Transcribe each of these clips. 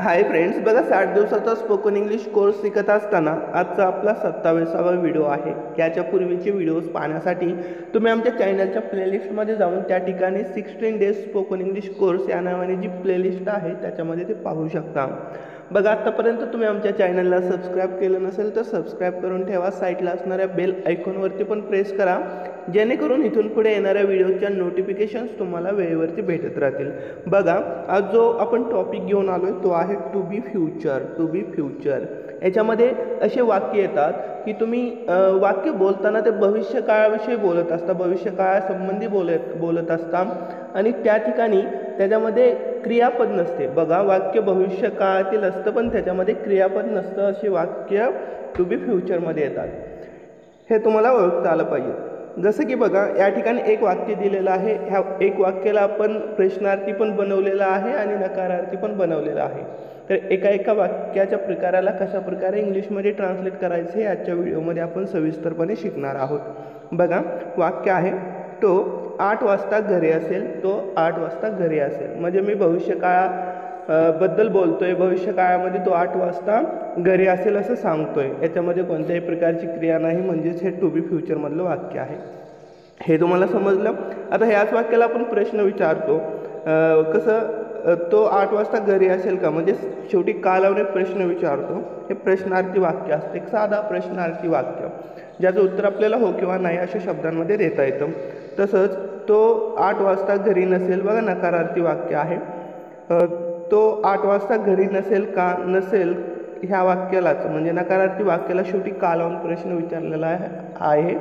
Hi friends, बघा 60 दिवसाचा spoken English course शिकत असताना आजचा आपला 27वा व्हिडिओ आहे. याच्या पूर्वीचे व्हिडिओज पाहण्यासाठी तुम्ही आमच्या चॅनलच्या प्लेलिस्टमध्ये जाऊन त्या ठिकाणी 16 डेज स्पोकन इंग्लिश कोर्स या नावाने जी प्लेलिस्ट आहे त्याच्यामध्ये ते पाहू शकता. बघा, आतापर्यंत तुम्ही आमच्या चॅनलला सबस्क्राईब केलं नसेल तर सबस्क्राईब करून ठेवा. साईडला असणाऱ्या बेल आयकॉनवरती पण प्रेस करा, जेणेकरून इथून पुढे येणाऱ्या व्हिडिओच्या नोटिफिकेशन्स तुम्हाला वेळेवरती भेटत राहतील. बघा, आज जो आपण टॉपिक घेऊन आलोय तो आहे to be future. To be future याच्यामध्ये असे वाक्य येतात की तुम्ही वाक्य बोलताना ते भविष्यकाळाविषयी बोलत असता, भविष्यकाळासंबंधी बोलत असता आणि त्या ठिकाणी त्याच्यामध्ये क्रियापद नसते. बघा, वाक्य भविष्यकाळातील असतं पण त्याच्यामध्ये क्रियापद नसतं. अशी वाक्य टू बी फ्युचरमध्ये येतात. हे तुम्हाला ओळखता आलं पाहिजे. जसं की बघा, या ठिकाणी एक वाक्य दिलेलं आहे. ह्या एक वाक्याला आपण प्रश्नार्थी पण बनवलेला आहे आणि नकारार्थी पण बनवलेला आहे. तर एका वाक्याच्या प्रकाराला कशा प्रकारे इंग्लिशमध्ये ट्रान्सलेट करायचं हे आजच्या व्हिडिओमध्ये आपण सविस्तरपणे शिकणार आहोत. बघा, वाक्य आहे तो 8 वाजता घरी असेल. तो 8 वाजता घरी असेल म्हणजे मी भविष्यकाळाबद्दल बोलतोय. भविष्यकाळामध्ये तो 8 वाजता घरी असेल असं सांगतोय. याच्यामध्ये कोणत्याही प्रकारची क्रिया नाही, म्हणजेच हे टू बी फ्युचरमधलं वाक्य आहे. हे तुम्हाला समजलं. आता ह्याच वाक्याला आपण प्रश्न विचारतो. कसं, तो 8 वाजता घरी असेल का, म्हणजे शेवटी का लावून एक प्रश्न विचारतो. हे प्रश्नार्थी वाक्य असते, एक साधा प्रश्नार्थी वाक्य ज्याचं उत्तर आपल्याला हो किंवा नाही अशा शब्दांमध्ये देता येतं. तसंच तो 8 वाजता घरी नसेल, बघा नकारार्थी वाक्य आहे. तो 8 वाजता घरी नसेल का, नसेल ह्या वाक्यालाच म्हणजे नकारार्थी वाक्याला शेवटी का लावून प्रश्न विचारलेला आहे.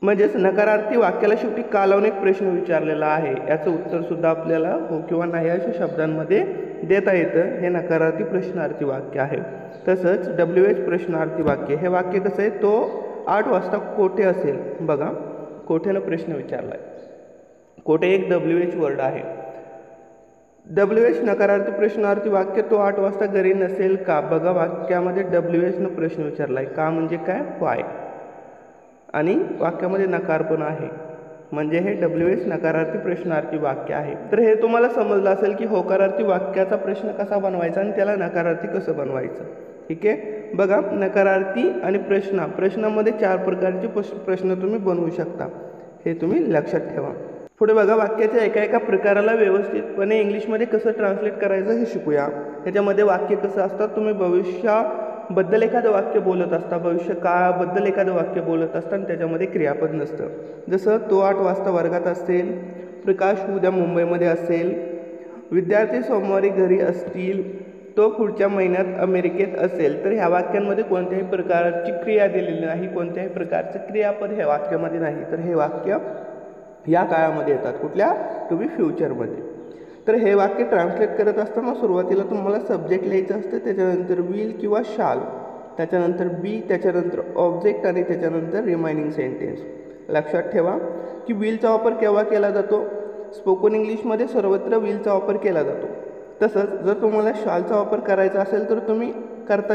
म्हणजेच नकारार्थी वाक्याला शेवटी का लावून एक प्रश्न विचारलेला आहे. याचं उत्तरसुद्धा आपल्याला हो किंवा नाही अशा शब्दांमध्ये देता येतं. हे नकारार्थी प्रश्नार्थी वाक्य आहे. तसंच WH प्रश्नार्थी वाक्य. हे वाक्य कसं आहे, तो 8 वाजता कोठे असेल. बघा, कोठेनं प्रश्न विचारला आहे. कोठे एक WH वर्ड आहे. WH नकारार्थी प्रश्नार्थी वाक्य. तो 8 वाजता घरी नसेल का. बघा, वाक्यामध्ये WHनं प्रश्न विचारला आहे. का म्हणजे काय, वाय, आणि वाक्यामध्ये नकार पण आहे, म्हणजे हे WH नकारार्थी प्रश्नार्थी वाक्य आहे. तर हे तुम्हाला समजलं असेल की होकारार्थी वाक्याचा प्रश्न कसा बनवायचा आणि त्याला नकारार्थी कसं बनवायचं. ठीक आहे. बघा, नकारार्थी आणि प्रश्नामध्ये 4 प्रकारचे प्रश्न तुम्ही बनवू शकता. हे तुम्ही लक्षात ठेवा. पुढे बघा, वाक्याच्या एका प्रकाराला व्यवस्थितपणे इंग्लिशमध्ये कसं ट्रान्सलेट करायचं हे शिकूया. याच्यामध्ये वाक्य कसं असतात, तुम्ही भविष्याबद्दल एखादं वाक्य बोलत असता, भविष्यकाळाबद्दल एखादं वाक्य बोलत असता आणि त्याच्यामध्ये क्रियापद नसतं. जसं तो 8 वाजता वर्गात असेल, प्रकाश उद्या मुंबईमध्ये असेल, विद्यार्थी सोमवारी घरी असतील, तो पुढच्या महिन्यात अमेरिकेत असेल. तर ह्या वाक्यांमध्ये कोणत्याही प्रकारची क्रिया दिलेली नाही, कोणत्याही प्रकारचं क्रियापद ह्या वाक्यामध्ये नाही. तर हे वाक्य या काळामध्ये येतात. कुठल्या, टू बी फ्युचरमध्ये. तर हे वाक्य ट्रान्सलेट करत असताना सुरुवातीला तुम्हाला सब्जेक्ट लिहायचं असतं, त्याच्यानंतर विल किंवा शाल, त्याच्यानंतर बी, त्याच्यानंतर ऑब्जेक्ट आणि त्याच्यानंतर रिमाइनिंग सेंटेन्स. लक्षात ठेवा की विलचा वापर केव्हा केला जातो. स्पोकन इंग्लिशमध्ये सर्वत्र विलचा वापर केला जातो. तसंच जर तुम्हाला शालचा वापर करायचा असेल तर तुम्ही करता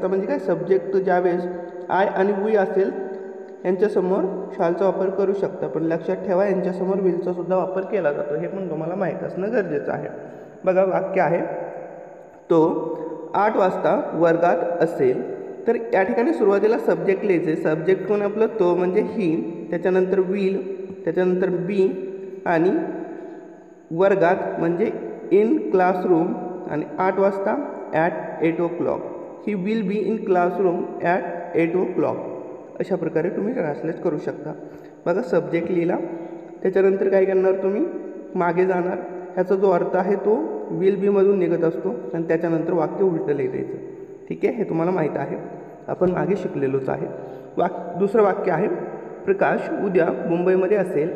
म्हणजे काय, सब्जेक्ट ज्यावेळेस आय आणि वी असेल यांच्यासमोर शालचा वापर करू शकता. पण लक्षात ठेवा, यांच्यासमोर विलचा सुद्धा वापर केला जातो. हे पण तुम्हाला माहीत असणं गरजेचं आहे. बघा, वाक्य आहे तो 8 वाजता वर्गात असेल. तर या ठिकाणी सुरुवातीला सब्जेक्ट लिहायचे. सब्जेक्ट कोण आपलं, तो म्हणजे ही, त्याच्यानंतर विल, त्याच्यानंतर बी आणि वर्गात म्हणजे इन क्लासरूम, आणि 8 वाजता at 8 o'clock. He will be in classroom at 8 o'clock. अशा प्रकारे तुम्ही ट्रान्सलेट करू शकता. बघा, सब्जेक्ट लिहिला, त्याच्यानंतर काय करणार, तुम्ही मागे जाणार. ह्याचा जो अर्थ आहे तो विल बीमधून निघत असतो आणि त्याच्यानंतर वाक्य उलटं लिहायचं. ठीक आहे, हे तुम्हाला माहीत आहे, आपण मागे शिकलेलोच आहे. दुसरं वाक्य आहे प्रकाश उद्या मुंबईमध्ये असेल.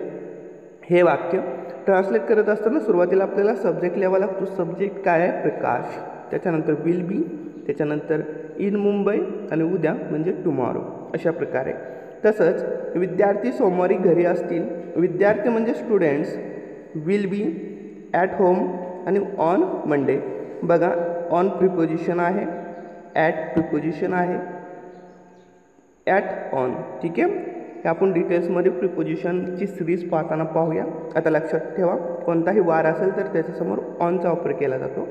हे वाक्य ट्रान्सलेट करत असताना सुरुवातीला आपल्याला सब्जेक्ट लिहावा लागतो. सब्जेक्ट काय आहे, प्रकाश, त्याच्यानंतर विल बी, त्याच्यानंतर इन मुंबई आणि उद्या म्हणजे टुमॉरो. अशा प्रकारे. तसंच विद्यार्थी सोमवारी घरी असतील. विद्यार्थी म्हणजे students, will be, at home आणि ऑन मंडे. बघा, ऑन प्रिपोजिशन आहे, ॲट प्रिपोजिशन आहे, ॲट ऑन. ठीक आहे, हे आपण डिटेल्समध्ये प्रिपोजिशनची सिरीज पाहताना पाहूया. आता लक्षात ठेवा, कोणताही वार असेल तर त्याच्यासमोर ऑनचा वापर केला जातो.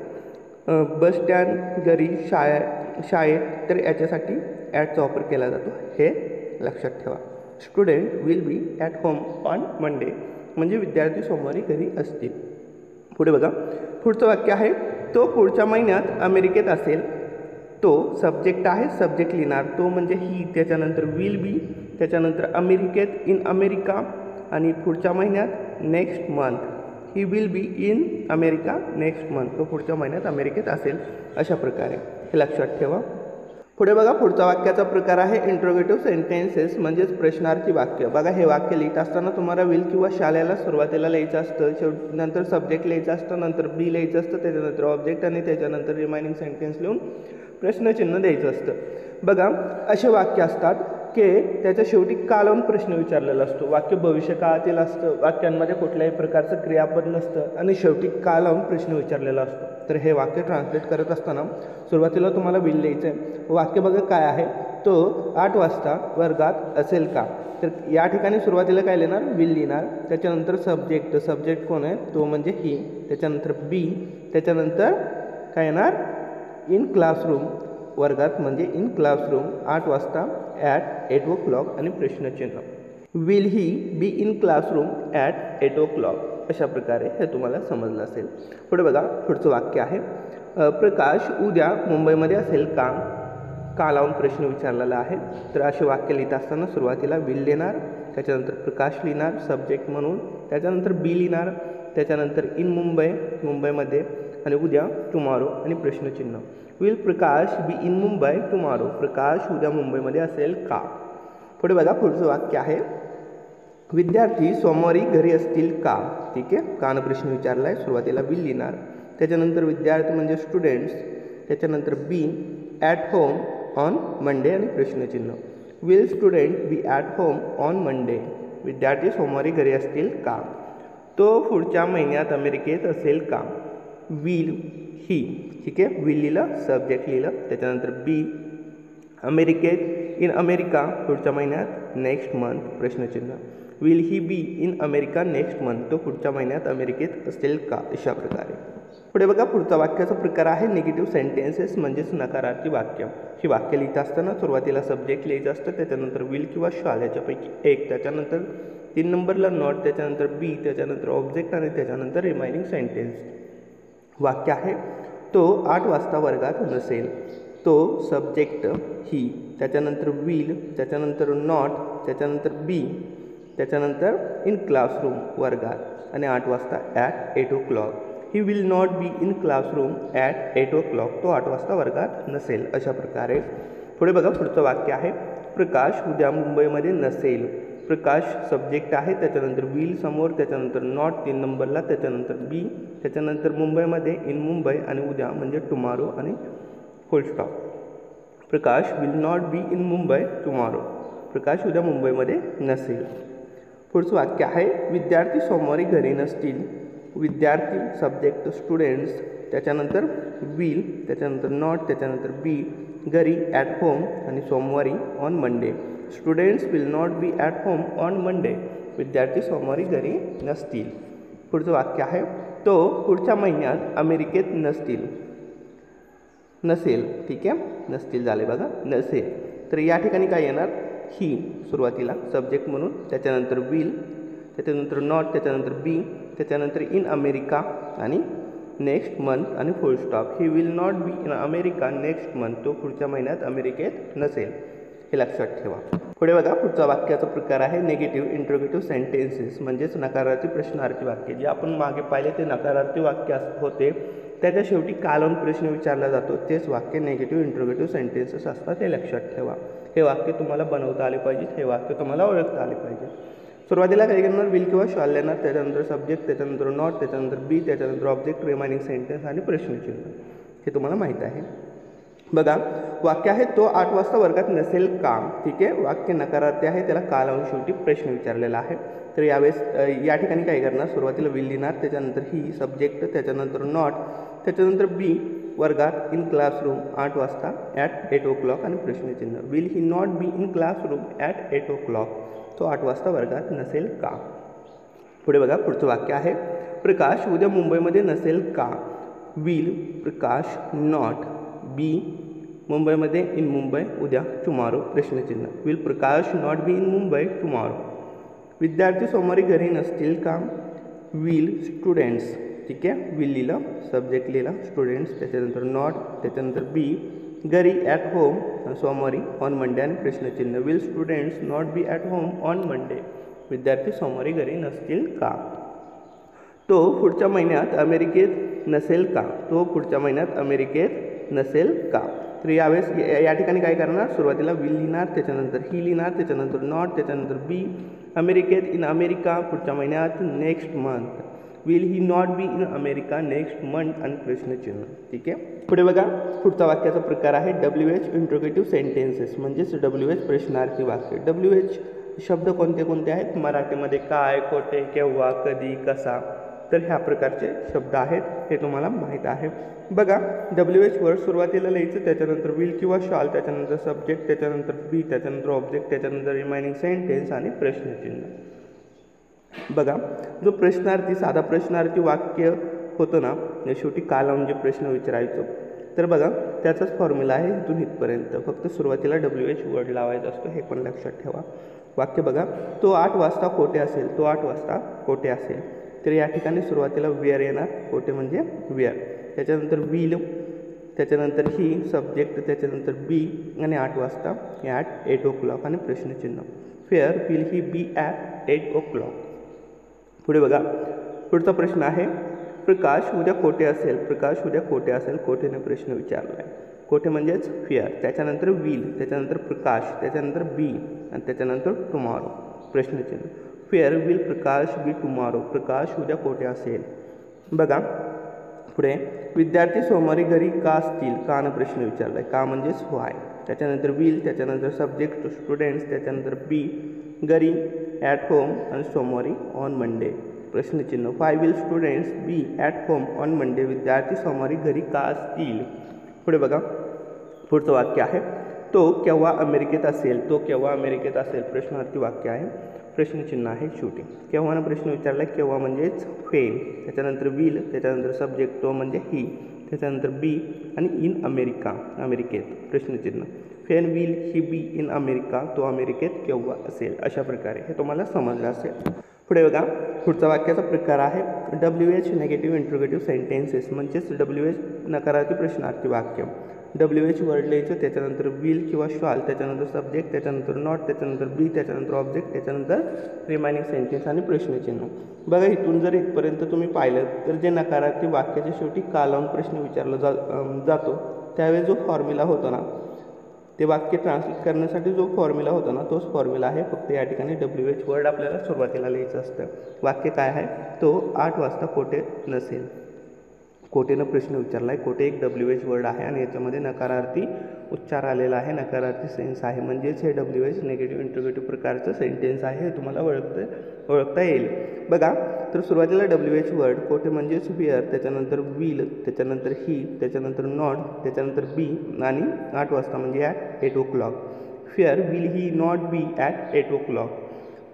बस स्टँड, घरी, शाळेत तर याच्यासाठी ॲटचा वापर केला जातो, हे लक्षात ठेवा. Student will be at home on Monday, म्हणजे विद्यार्थी सोमवारी घरी असतील. पुढे बघा, पुढचं वाक्य आहे तो पुढच्या महिन्यात अमेरिकेत असेल. तो सब्जेक्ट आहे, सब्जेक्ट लिहिणार, तो म्हणजे ही, त्याच्यानंतर विल बी, त्याच्यानंतर अमेरिकेत, इन अमेरिका, आणि पुढच्या महिन्यात next month. He will be in America next month, तो पुढच्या महिन्यात अमेरिकेत असेल. अशा प्रकारे हे लक्षात ठेवा. पुढे बघा, पुढचा वाक्याचा प्रकार आहे इंट्रोगेटिव्ह सेंटेन्सेस, म्हणजेच प्रश्नार्थी वाक्य. बघा, हे वाक्य लिहित असताना तुम्हाला विल किंवा शाळेला सुरुवातीला लिहायचं असतं, नंतर सब्जेक्ट लिहायचं असतं, नंतर बी लिहायचं असतं, त्याच्यानंतर ऑब्जेक्ट, आणि त्याच्यानंतर रिमाइनिंग सेंटेन्स लिहून प्रश्नचिन्ह द्यायचं असतं. बघा, असे वाक्य असतात की त्याच्या शेवटी का लावून प्रश्न विचारलेला असतो. वाक्य भविष्यकाळातील असतं, वाक्यांमध्ये कुठल्याही प्रकारचं क्रियापद नसतं, आणि शेवटी का लावून प्रश्न विचारलेला असतो. तर हे वाक्य ट्रान्सलेट करत असताना सुरुवातीला तुम्हाला विल लिहायचं आहे. वाक्य बघा काय आहे, तो 8 वाजता वर्गात असेल का. तर या ठिकाणी सुरुवातीला काय लिहिणार, विल लिहिणार, त्याच्यानंतर सब्जेक्ट कोण आहे, तो म्हणजे ही, त्याच्यानंतर बी, त्याच्यानंतर काय येणार, इन क्लासरूम, वर्गात म्हणजे इन क्लासरूम 8 वाजता, ॲट 8 o'clock, आणि प्रश्नचिन्ह. Will he be in classroom at 8 o'clock. अशा प्रकारे हे तुम्हाला समजलं असेल. पुढे बघा, पुढचं वाक्य आहे प्रकाश उद्या मुंबईमध्ये असेल का. का लावून प्रश्न विचारलेला आहे. तर असे वाक्य लिहित असताना सुरुवातीला विल लिहिणार, त्याच्यानंतर प्रकाश लिहिणार सब्जेक्ट म्हणून, त्याच्यानंतर बी लिहिणार, त्याच्यानंतर इन मुंबई, मुंबईमध्ये, आणि उद्या टुमॉरो, आणि प्रश्नचिन्ह. Will Prakash be in Mumbai tomorrow, Prakash उद्या मुंबईमध्ये असेल का. पुढे बघा, पुढचं वाक्य आहे विद्यार्थी सोमवारी घरी असतील का. ठीक आहे, कान प्रश्न विचारला आहे, सुरुवातीला विल लिहिणार, त्याच्यानंतर विद्यार्थी म्हणजे स्टुडंट्स, त्याच्यानंतर be at home on Monday, आणि प्रश्नचिन्ह. Will student be at home on Monday, विद्यार्थी सोमवारी घरी असतील का. तो पुढच्या महिन्यात अमेरिकेत असेल का. विल ही, ठीक आहे, विल लिहिलं, सब्जेक्ट लिहिलं, त्याच्यानंतर बी अमेरिकेत, इन अमेरिका पुढच्या महिन्यात, नेक्स्ट मंथ, प्रश्नचिन्ह. Will he be in America next month, तो पुढच्या महिन्यात अमेरिकेत असेल का. अशा प्रकारे. पुढे बघा, पुढचा वाक्याचा प्रकार आहे निगेटिव्ह सेंटेन्सेस, म्हणजेच नकारार्थी वाक्य. ही वाक्य लिहित असताना सुरुवातीला सब्जेक्ट लिहायचं असतं, त्याच्यानंतर विल किंवा शाल याच्यापैकी एक, त्याच्यानंतर 3 नंबरला नॉट, त्याच्यानंतर बी, त्याच्यानंतर ऑब्जेक्ट, आणि त्याच्यानंतर रिमाइनिंग सेंटेन्स. वाक्य आहे तो 8 वाजता वर्गात नसेल. तो सब्जेक्ट ही, त्याच्यानंतर विल, त्याच्यानंतर नॉट, त्याच्यानंतर बी, त्याच्यानंतर इन क्लासरूम वर्गात, आणि 8 वाजता at 8 o'clock. He will not be in classroom at 8 o'clock, तो 8 वाजता वर्गात नसेल. अशा प्रकारे. पुढे बघा, पुढचं वाक्य आहे प्रकाश उद्या मुंबईमध्ये नसेल. प्रकाश सब्जेक्ट आहे, त्याच्यानंतर विल समोर, त्याच्यानंतर नॉट 3 नंबरला, त्याच्यानंतर बी, त्याच्यानंतर मुंबईमध्ये, इन मुंबई, आणि उद्या म्हणजे टुमॉरो, आणि full stop. Prakash will not be in Mumbai tomorrow, Prakash उद्या मुंबईमध्ये नसेल. पुढचं वाक्य आहे विद्यार्थी सोमवारी घरी नसतील. विद्यार्थी सब्जेक्ट स्टुडंट्स, त्याच्यानंतर विल, त्याच्यानंतर नॉट, त्याच्यानंतर बी, घरी ॲट होम, आणि सोमवारी on Monday. Students will not B at home on Monday, विद्यार्थी सोमवारी घरी नसतील. पुढचं वाक्य आहे तो पुढच्या महिन्यात अमेरिकेत नसेल. ठीक आहे, नसतील झाले बघा, नसेल. तर या ठिकाणी काय येणार, ही सुरुवातीला सब्जेक्ट म्हणून, त्याच्यानंतर विल, त्याच्यानंतर नॉट, त्याच्यानंतर बी, त्याच्यानंतर इन अमेरिका, आणि नेक्स्ट मंथ, आणि full stop. He will not be in America next month, तो पुढच्या महिन्यात अमेरिकेत नसेल. हे लक्षात ठेवा. पुढे बघा, पुढचा वाक्याचा प्रकार आहे निगेटिव्ह इंट्रोगेटिव्ह सेंटेन्सेस, म्हणजेच नकारार्थी प्रश्नार्थी वाक्य. जे आपण मागे पाहिले ते नकारार्थी वाक्य होते, त्याच्या शेवटी का लावून प्रश्न विचारला जातो, तेच वाक्य निगेटिव्ह इंट्रोगेटिव्ह सेंटेन्सेस असतात. हे लक्षात ठेवा. हे वाक्य तुम्हाला बनवता आले पाहिजे, हे वाक्य तुम्हाला ओळखता आले पाहिजे. सुरुवातीला काय करणार, विल किंवा शॉल येणार, त्याच्यानंतर सब्जेक्ट, त्याच्यानंतर नॉट, त्याच्यानंतर बी, त्याच्यानंतर ऑब्जेक्ट, रिमाइनिंग सेंटेन्स, आणि प्रश्नचिन्ह. हे तुम्हाला माहीत आहे. बघा, वाक्य आहे तो 8 वाजता वर्गात नसेल का. ठीक आहे, वाक्य नकारार्थी आहे, त्याला का लावून शेवटी प्रश्न विचारलेला आहे. तर यावेळेस या ठिकाणी काय करणार, सुरुवातीला विल लिहिणार, त्याच्यानंतर ही सब्जेक्ट, त्याच्यानंतर नॉट, त्याच्यानंतर बी, वर्गात, इन क्लासरूम 8 वाजता ॲट 8 o'clock, आणि प्रश्नचिन्ह. Will he not be in classroom at 8 o'clock, तो 8 वाजता वर्गात नसेल का. पुढे बघा, पुढचं वाक्य आहे प्रकाश उद्या मुंबईमध्ये नसेल का. विल प्रकाश नॉट बी मुंबईमध्ये इन मुंबई उद्या टुमॉरो प्रश्नचिन्ह. Will Prakash not be in Mumbai tomorrow. विद्यार्थी सोमवारी घरी नसतील का. Will students. ठीक आहे, विल लिहिलं, सब्जेक्ट लिहिला स्टुडंट्स, त्याच्यानंतर नॉट, त्याच्यानंतर बी घरी ॲट होम सोमवारी ऑन मंडे आणि प्रश्नचिन्ह. Will students not be at home on Monday. विद्यार्थी सोमवारी घरी नसतील का. तो पुढच्या महिन्यात अमेरिकेत नसेल का. तो पुढच्या महिन्यात अमेरिकेत नसेल का. तर यावेळेस या ठिकाणी काय करणार, सुरुवातीला विल लिहिणार, त्याच्यानंतर ही लिहिणार, त्याच्यानंतर नॉट, त्याच्यानंतर बी अमेरिकेत इन अमेरिका पुढच्या महिन्यात next month. Will he not be in America next month आणि प्रश्नचिन्ह. ठीक आहे, पुढे बघा. पुढचा वाक्याचा प्रकार आहे WH इंट्रोगेटिव्ह सेंटेन्सेस म्हणजेच WH प्रश्नार्थी वाक्य. WH शब्द कोणते कोणते आहेत मराठीमध्ये. काय, कोठे, केव्हा, कधी, कसा. तर ह्या प्रकारचे शब्द आहेत, हे तुम्हाला माहीत आहे. बघा, WH वर्ड सुरुवातीला लिहायचं, त्याच्यानंतर विल किंवा शॉल, त्याच्यानंतर सब्जेक्ट, त्याच्यानंतर बी, त्याच्यानंतर ऑब्जेक्ट, त्याच्यानंतर रिमाइनिंग सेंटेन्स आणि प्रश्नचिन्ह. बघा, जो प्रश्नार्थी साधा प्रश्नार्थी वाक्य होतं ना, शेवटी का लावून जे प्रश्न विचारायचो, तर बघा त्याचाच फॉर्म्युला आहे इथून इथपर्यंत. फक्त सुरुवातीला WH वर्ड लावायचा असतो, हे पण लक्षात ठेवा. वाक्य बघा, तो 8 वाजता कोठे असेल. तो 8 वाजता कोठे असेल. तर या ठिकाणी सुरुवातीला वेअर येणार, कोठे म्हणजे वेअर, त्याच्यानंतर विल, त्याच्यानंतर ही सब्जेक्ट, त्याच्यानंतर बी आणि 8 वाजता ॲट 8 o'clock आणि प्रश्नचिन्ह. Where will he be at 8 o'clock. पुढे बघा, पुढचा प्रश्न आहे प्रकाश उद्या कोठे असेल. प्रकाश उद्या कोठे असेल, कोठेने प्रश्न विचारला आहे. कोठे म्हणजेच फेअर, त्याच्यानंतर विल, त्याच्यानंतर प्रकाश, त्याच्यानंतर बी आणि त्याच्यानंतर टुमॉरो प्रश्नचिन्ह. Where will Prakash be tomorrow. Prakash उद्या कोठे असेल. बघा पुढे, विद्यार्थी सोमवारी घरी का असतील. का न प्रश्न विचारला आहे. का म्हणजेच व्हाय, त्याच्यानंतर विल, त्याच्यानंतर सब्जेक्ट स्टुडंट्स, त्याच्यानंतर बी घरी ॲट होम आणि सोमवारी ऑन मंडे प्रश्नचिन्ह. Why will students be at home on Monday. विद्यार्थी सोमवारी घरी का असतील. पुढे बघा, पुढचं वाक्य आहे तो केव्हा अमेरिकेत असेल. तो केव्हा अमेरिकेत असेल प्रश्नार्थी वाक्य आहे, प्रश्नचिन्ह आहे शेवटी. केव्हानं प्रश्न विचारला आहे. केव्हा म्हणजेच फेन, त्याच्यानंतर विल, त्याच्यानंतर सब्जेक्ट तो म्हणजे ही, त्याच्यानंतर बी आणि इन अमेरिका अमेरिकेत प्रश्नचिन्ह. When will he be in America. तो अमेरिकेत केव्हा असेल. अशा प्रकारे हे तुम्हाला समजलं असेल. पुढे बघा, पुढचा वाक्याचा प्रकार आहे WH नेगेटिव्ह इंट्रोगेटिव्ह सेंटेन्सेस म्हणजेच WH नकारार्थी प्रश्नार्थी वाक्य. WH वर्ड लिहायचं, त्याच्यानंतर विल किंवा शॉल, त्याच्यानंतर सब्जेक्ट, त्याच्यानंतर नॉट, त्याच्यानंतर बी, त्याच्यानंतर ऑब्जेक्ट, त्याच्यानंतर रिमाइनिंग सेंटेन्स आणि प्रश्नचिन्ह. बघा, इथून जर इथपर्यंत तुम्ही पाहिलं तर जे नकारार्थी वाक्याच्या शेवटी का लावून प्रश्न विचारला जातो त्यावेळेस जो फॉर्म्युला होतो ना, ते वाक्य ट्रान्सलेट करण्यासाठी जो फॉर्म्युला होता ना, तोच फॉर्म्युला आहे. फक्त या ठिकाणी WH वर्ड आपल्याला सुरुवातीला लिहायचं असतं. वाक्य काय आहे, तो 8 वाजता कोठे नसेल. कोठेनं प्रश्न विचारला आहे. कोठे एक WH वर्ड आहे आणि याच्यामध्ये नकारार्थी उच्चार आलेला आहे, नकारार्थी सेन्स आहे, म्हणजेच हे WH नेगेटिव्ह इंट्रोगेटिव्ह प्रकारचं सेंटेन्स आहे. हे तुम्हाला ओळखता येईल. बघा, तर सुरुवातीला WH वर्ड कोठे म्हणजेच वेअर, त्याच्यानंतर विल, त्याच्यानंतर ही, त्याच्यानंतर नॉट, त्याच्यानंतर बी आणि 8 वाजता म्हणजे at 8 o'clock. Fair will he not be at 8 o'clock.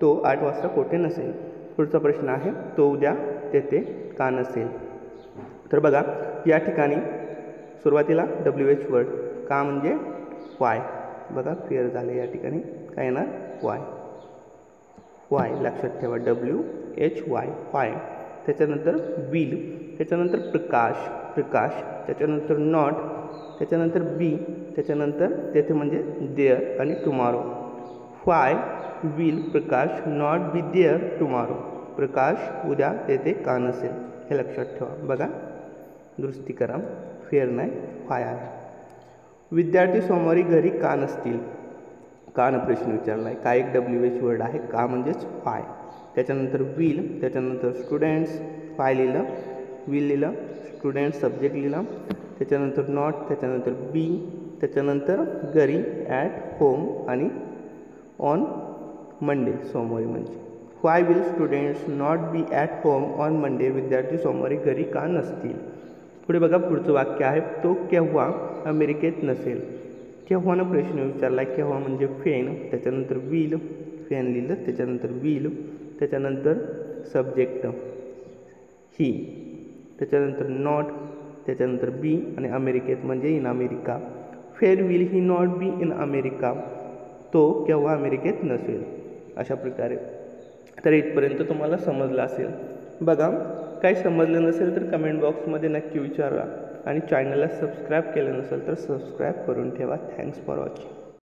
तो 8 वाजता कोठे नसेल. पुढचा प्रश्न आहे तो उद्या तेथे का नसेल. तर बघा, या ठिकाणी सुरुवातीला WH वर्ड, का म्हणजे वाय. बघा, फेअर झाले, या ठिकाणी काय येणार वाय. वाय लक्षात ठेवा, WH वाय. त्याच्यानंतर विल, त्याच्यानंतर प्रकाश, त्याच्यानंतर नॉट, त्याच्यानंतर बी, त्याच्यानंतर तेथे म्हणजे देअर आणि tomorrow. Why will Prakash not be there tomorrow. Prakash उद्या तेथे का नसेल, हे लक्षात ठेवा. बघा, दुरुस्ती करा, फेअर नाही, वाय आहे. विद्यार्थी सोमवारी घरी का नसतील. का न प्रश्न विचारला आहे. का एक WH वर्ड आहे, का म्हणजेच वाय. त्याच्यानंतर विल, त्याच्यानंतर स्टुडंट्स, वाय लिहिलं, विल लिहिलं, स्टुडंट्स सब्जेक्ट लिहिलं, त्याच्यानंतर नॉट, त्याच्यानंतर बी, त्याच्यानंतर घरी ॲट होम आणि ऑन मंडे सोमवारी म्हणजे. Y will students not be at home on Monday. विद्यार्थी सोमवारी घरी का नसतील. पुढे बघा, पुढचं वाक्य आहे तो केव्हा अमेरिकेत नसेल. केव्हानं प्रश्न विचारला. केव्हा म्हणजे फेन, त्याच्यानंतर विल, फेन लिहिलं, त्याच्यानंतर विल, त्याच्यानंतर सब्जेक्ट ही, त्याच्यानंतर नॉट, त्याच्यानंतर बी आणि अमेरिकेत म्हणजे in America. Fair will he not be in America, तो केव्हा अमेरिकेत नसेल. अशा प्रकारे. तर इथपर्यंत तुम्हाला समजलं असेल. बघा, काही समजलं नसेल तर कमेंट बॉक्समध्ये नक्की विचारा आणि चॅनलला सबस्क्राईब केलं नसेल तर सबस्क्राईब करून ठेवा. Thanks for watching.